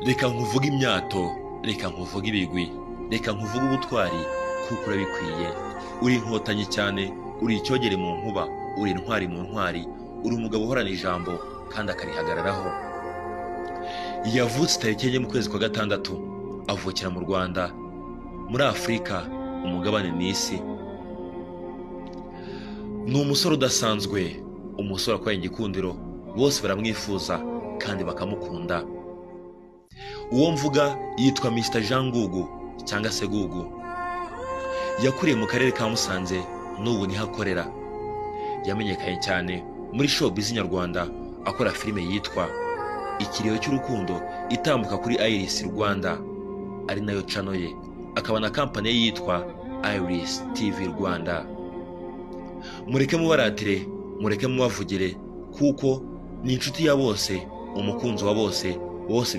reka nkuvuge imyato, reka nkuvuge ibigwi, reka nkuvuge ubutwari kuko urabikwiye. Uri inkotanyi cyane, uri icyogere mu nkuba, uri intwari mu ntwari, uri umugabo uhorana ijambo kandi akarihagararaho. Yavutse tariki enye mu kwezi kwa gatandatu, avukira mu Rwanda, muri Afurika, umugabane n'isi. Ni umusore udasanzwe, umusore akwaye igikundiro, bose baramwifuza kandi bakamukunda. Uwo mvuga yitwa Mr. Jean Gugu cyangwa se Gugu. Yakuriye mu karere ka Musanze, n'ubu niho akorera. Yamenyekanye cyane muri showbiz nyarwanda akora filime yitwa Ikiriyo cy'urukundo itambuka kuri Iris Rwanda, ari nayo channel ye. Akaba na company ye yitwa Iris TV Rwanda. Mureke mubaratire, mureke mubavugire kuko ni inshuti ya bose, umukunzi wa bose, bose